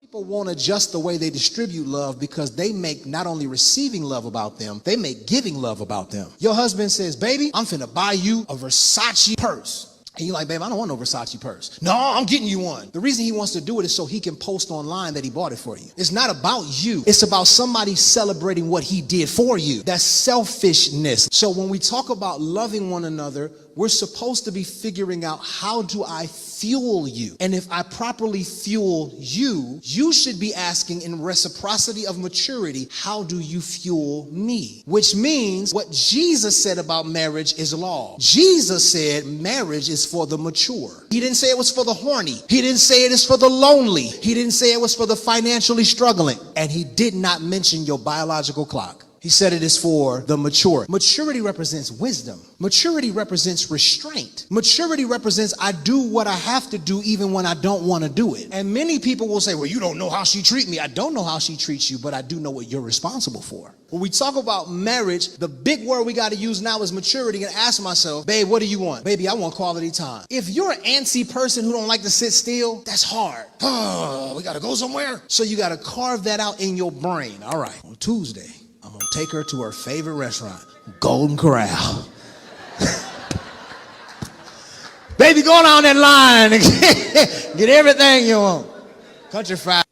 People won't adjust the way they distribute love because they make not only receiving love about them, they make giving love about them. Your husband says, baby, I'm finna buy you a Versace purse. And you're like, babe, I don't want no Versace purse. No, I'm getting you one. The reason he wants to do it is so he can post online that he bought it for you. It's not about you. It's about somebody celebrating what he did for you. That's selfishness. So when we talk about loving one another, we're supposed to be figuring out, how do I fuel you? And if I properly fuel you, you should be asking in reciprocity of maturity, how do you fuel me? Which means what Jesus said about marriage is law. Jesus said marriage is for the mature. He didn't say it was for the horny. He didn't say it is for the lonely. He didn't say it was for the financially struggling. And he did not mention your biological clock. He said it is for the mature. Maturity represents wisdom. Maturity represents restraint. Maturity represents I do what I have to do even when I don't want to do it. And many people will say, well, you don't know how she treats me. I don't know how she treats you, but I do know what you're responsible for. When we talk about marriage, the big word we got to use now is maturity, and ask myself, babe, what do you want? Baby, I want quality time. If you're an antsy person who don't like to sit still, that's hard. Oh, we got to go somewhere. So you got to carve that out in your brain. All right, on Tuesday, I'm going to take her to her favorite restaurant, Golden Corral. Baby, go down that line and get everything you want. Country fried.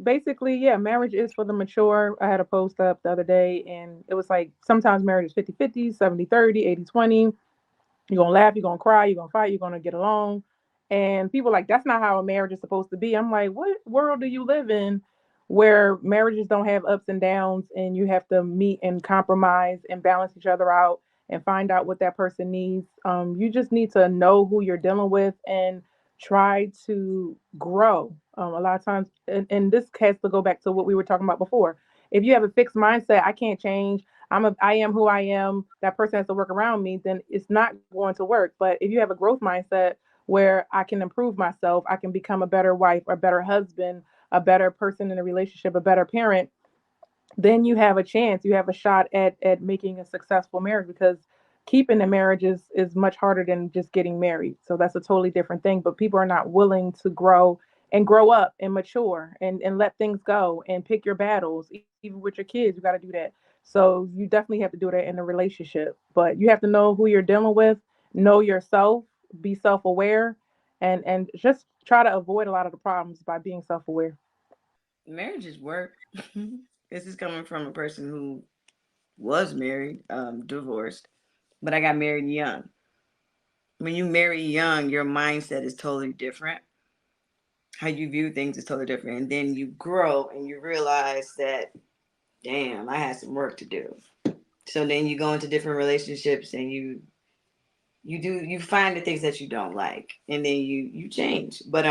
Basically, yeah, marriage is for the mature. I had a post up the other day, and it was like sometimes marriage is 50-50, 70-30, 80-20. You're going to laugh, you're going to cry, you're going to fight, you're going to get along. And people are like, that's not how a marriage is supposed to be. I'm like, what world do you live in where marriages don't have ups and downs and you have to meet and compromise and balance each other out and find out what that person needs? You just need to know who you're dealing with and try to grow. A lot of times, and this has to go back to what we were talking about before. If you have a fixed mindset, I can't change. I am who I am. That person has to work around me. Then it's not going to work. But if you have a growth mindset where I can improve myself, I can become a better wife, a better husband, a better person in a relationship, a better parent, then you have a chance. You have a shot at making a successful marriage, because keeping a marriage is much harder than just getting married. So that's a totally different thing. But people are not willing to grow and grow up and mature and let things go and pick your battles. Even with your kids, you got to do that. So you definitely have to do that in a relationship. But you have to know who you're dealing with, know yourself, be self-aware, and just try to avoid a lot of the problems by being self-aware. Marriage is work. This is coming from a person who was married, divorced, but I got married young. When you marry young, your mindset is totally different. How you view things is totally different. And then you grow and you realize that, damn, I had some work to do. So then you go into different relationships and you find the things that you don't like, and then you change. But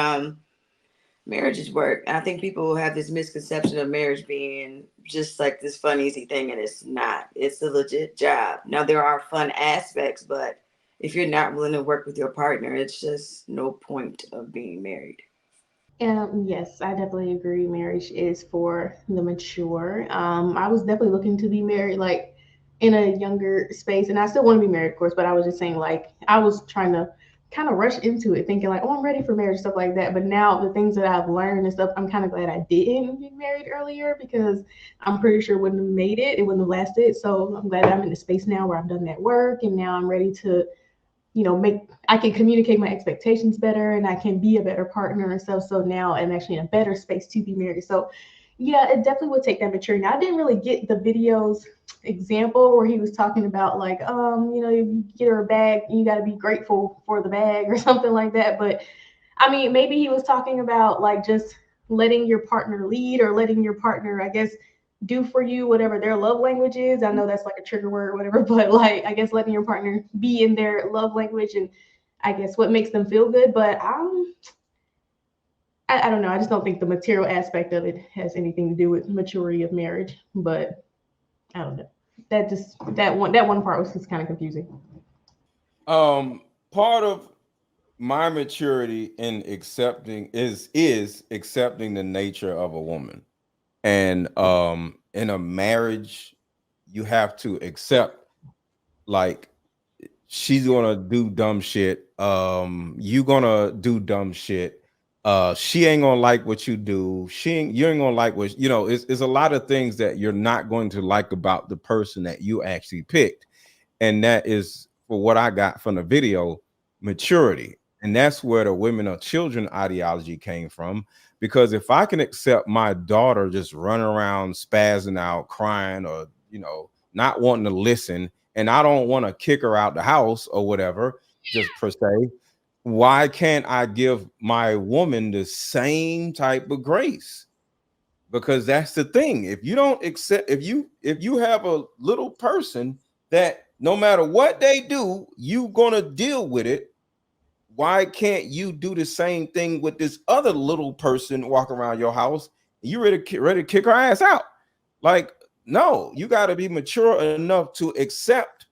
marriage is work. And I think people have this misconception of marriage being just like this fun, easy thing, and it's not. It's a legit job. Now, there are fun aspects, but if you're not willing to work with your partner, it's just no point of being married. Yes, I definitely agree. Marriage is for the mature. I was definitely looking to be married, like in a younger space, and I still want to be married, of course. But I was just saying, like, I was trying to kind of rush into it, thinking like, oh, I'm ready for marriage, stuff like that. But now the things that I've learned and stuff, I'm kind of glad I didn't get married earlier, because I'm pretty sure it wouldn't have made it. It wouldn't have lasted. So I'm glad I'm in a space now where I've done that work, and now I'm ready to make I can communicate my expectations better, and I can be a better partner and stuff. So now I'm actually in a better space to be married. So yeah, it definitely would take that maturity. Now I didn't really get the video's example where he was talking about like, you get her a bag, you got to be grateful for the bag or something like that. But I mean, maybe he was talking about like just letting your partner lead, or letting your partner, I guess, do for you whatever their love language is. I know that's like a trigger word or whatever, but like, I guess letting your partner be in their love language, and I guess what makes them feel good. But I don't know. I just don't think the material aspect of it has anything to do with maturity of marriage. But I don't know. That one part was just kind of confusing. Part of my maturity in accepting is accepting the nature of a woman. And in a marriage, you have to accept, like, she's gonna do dumb shit, you gonna do dumb shit, She ain't gonna like what you do. You ain't gonna like what, it's a lot of things that you're not going to like about the person that you actually picked. And that is, for what I got from the video, maturity. And that's where the women or children ideology came from. Because if I can accept my daughter just running around spazzing out, crying, or not wanting to listen, and I don't want to kick her out the house or whatever, just per se, why can't I give my woman the same type of grace? Because that's the thing. If you don't accept, if you have a little person that no matter what they do, you gonna deal with it, why can't you do the same thing with this other little person walking around your house? You ready to kick her ass out? Like, no, you got to be mature enough to accept.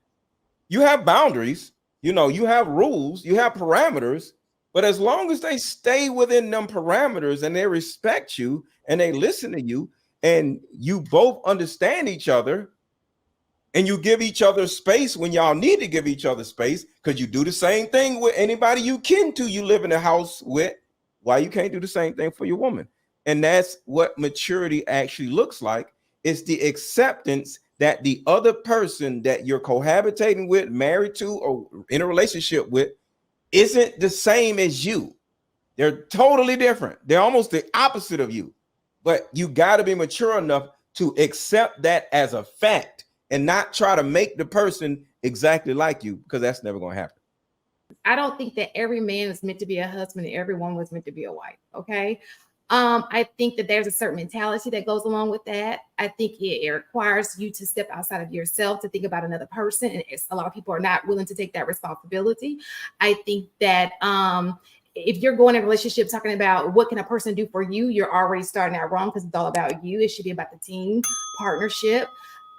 You have boundaries, you have rules, you have parameters, but as long as they stay within them parameters and they respect you and they listen to you and you both understand each other and you give each other space when y'all need to give each other space, because you do the same thing with anybody you kin to, you live in a house with, why you can't do the same thing for your woman? And that's what maturity actually looks like. It's the acceptance that the other person that you're cohabitating with, married to, or in a relationship with isn't the same as you. They're totally different. They're almost the opposite of you. But you got to be mature enough to accept that as a fact and not try to make the person exactly like you, because that's never going to happen. I don't think that every man is meant to be a husband and everyone was meant to be a wife. Okay. I think that there's a certain mentality that goes along with that. I think it requires you to step outside of yourself to think about another person. And a lot of people are not willing to take that responsibility. I think that if you're going in a relationship talking about what can a person do for you, you're already starting out wrong, because it's all about you. It should be about the team partnership.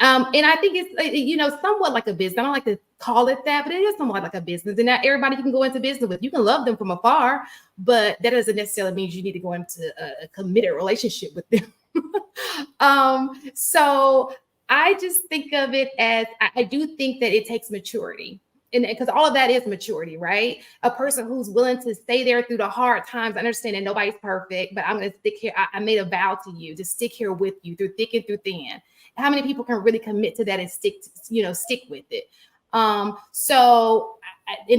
And I think it's, somewhat like a business. I don't like to call it that, but it is somewhat like a business. And not everybody you can go into business with. You can love them from afar, but that doesn't necessarily mean you need to go into a committed relationship with them. So I just think of it as, I do think that it takes maturity. And because all of that is maturity, right? A person who's willing to stay there through the hard times. I understand that nobody's perfect, but I'm going to stick here. I made a vow to you to stick here with you through thick and through thin. How many people can really commit to that and stick with it? And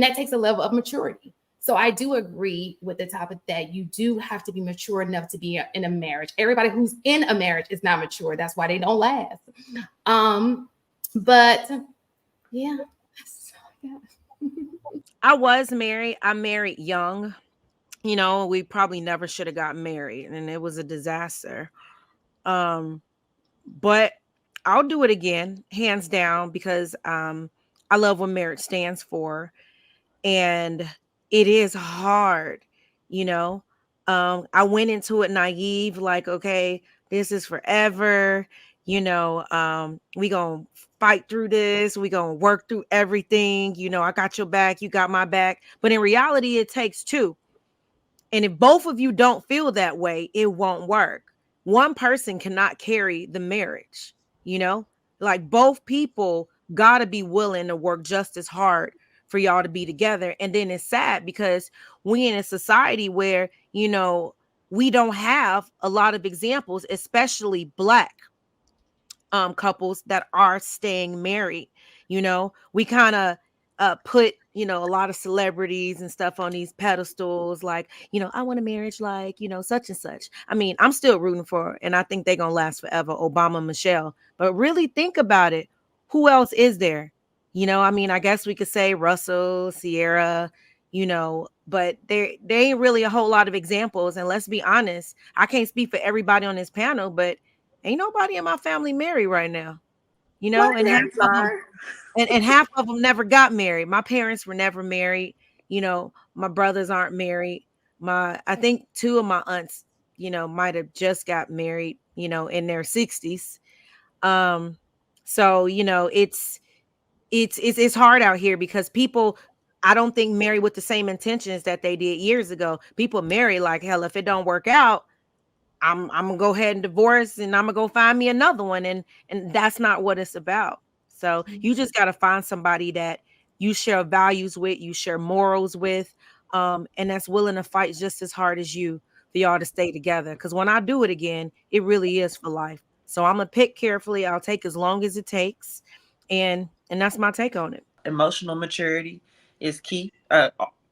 that takes a level of maturity. So I do agree with the topic that you do have to be mature enough to be in a marriage. Everybody who's in a marriage is not mature. That's why they don't last. But yeah. I was married. I married young. We probably never should have got married, and it was a disaster. But I'll do it again, hands down, because I love what marriage stands for. And it is hard, I went into it naive, like, okay, this is forever. We gonna fight through this. We gonna work through everything. I got your back, you got my back. But in reality, it takes two. And if both of you don't feel that way, it won't work. One person cannot carry the marriage, like both people got to be willing to work just as hard for y'all to be together. And then it's sad because we in a society where, we don't have a lot of examples, especially Black couples that are staying married. We kind of put, a lot of celebrities and stuff on these pedestals, like, I want a marriage like, such and such. I mean, I'm still rooting for her, and I think they're going to last forever, Obama, Michelle. But really think about it. Who else is there? I guess we could say Russell, Sierra, but there ain't really a whole lot of examples. And let's be honest, I can't speak for everybody on this panel, but ain't nobody in my family married right now, and half of them never got married. My parents were never married. My brothers aren't married. I think two of my aunts, might have just got married, in their 60s. So, it's hard out here because people, I don't think, marry with the same intentions that they did years ago. People marry like, hell, if it don't work out, I'm gonna go ahead and divorce, and I'm gonna go find me another one. And that's not what it's about. So you just got to find somebody that you share values with, you share morals with, and that's willing to fight just as hard as you for y'all to stay together. Because when I do it again, it really is for life. So I'm gonna pick carefully. I'll take as long as it takes, and that's my take on it. Emotional maturity is key.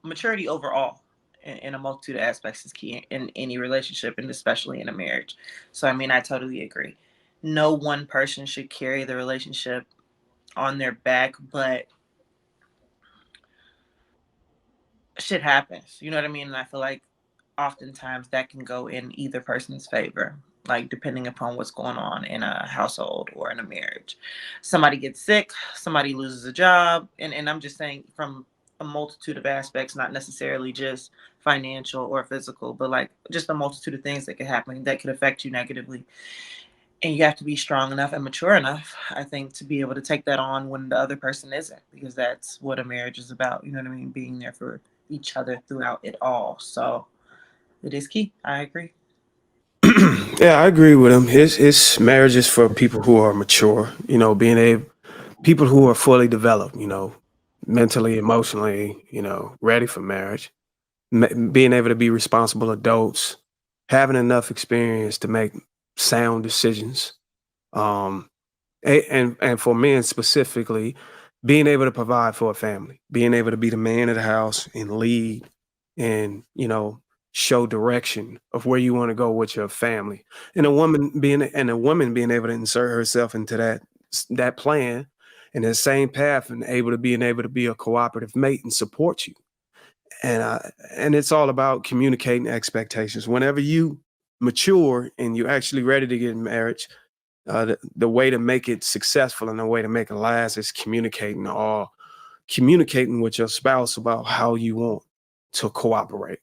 Maturity overall in a multitude of aspects is key in any relationship, and especially in a marriage. So, I mean, I totally agree. No one person should carry the relationship on their back, but shit happens. You know what I mean? And I feel like oftentimes that can go in either person's favor, like depending upon what's going on in a household or in a marriage. Somebody gets sick, somebody loses a job, and I'm just saying from a multitude of aspects, not necessarily just financial or physical, but like just a multitude of things that could happen that could affect you negatively. And you have to be strong enough and mature enough, I think, to be able to take that on when the other person isn't, because that's what a marriage is about. You know what I mean? Being there for each other throughout it all. So it is key. I agree. Yeah, I agree with him. His marriage is for people who are mature, being people who are fully developed, mentally, emotionally, ready for marriage, being able to be responsible adults, having enough experience to make sound decisions. Um, and for men specifically, being able to provide for a family, being able to be the man of the house and lead and, show direction of where you want to go with your family. And a woman being able to insert herself into that plan and the same path and being able to be a cooperative mate and support you. And it's all about communicating expectations. Whenever you mature and you're actually ready to get in marriage, the way to make it successful and the way to make it last is communicating with your spouse about how you want to cooperate.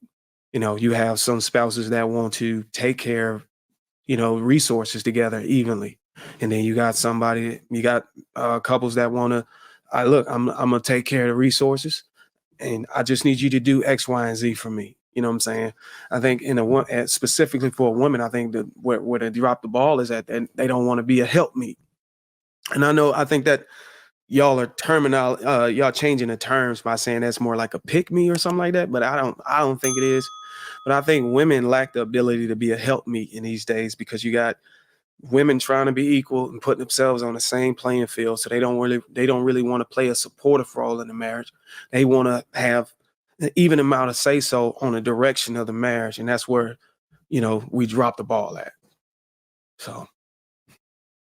You have some spouses that want to take care of, resources together evenly. And then you got couples that want to, I'm going to take care of the resources and I just need you to do X, Y, and Z for me. You know what I'm saying? I think specifically for a woman, I think that where they drop the ball is that they don't want to be a helpmeet. And I think that y'all are y'all changing the terms by saying that's more like a pick me or something like that. But I don't think it is. But I think women lack the ability to be a helpmeet in these days because you got women trying to be equal and putting themselves on the same playing field. So they don't really want to play a supportive role in the marriage. They want to have an even amount of say so on the direction of the marriage. And that's where, we drop the ball at. So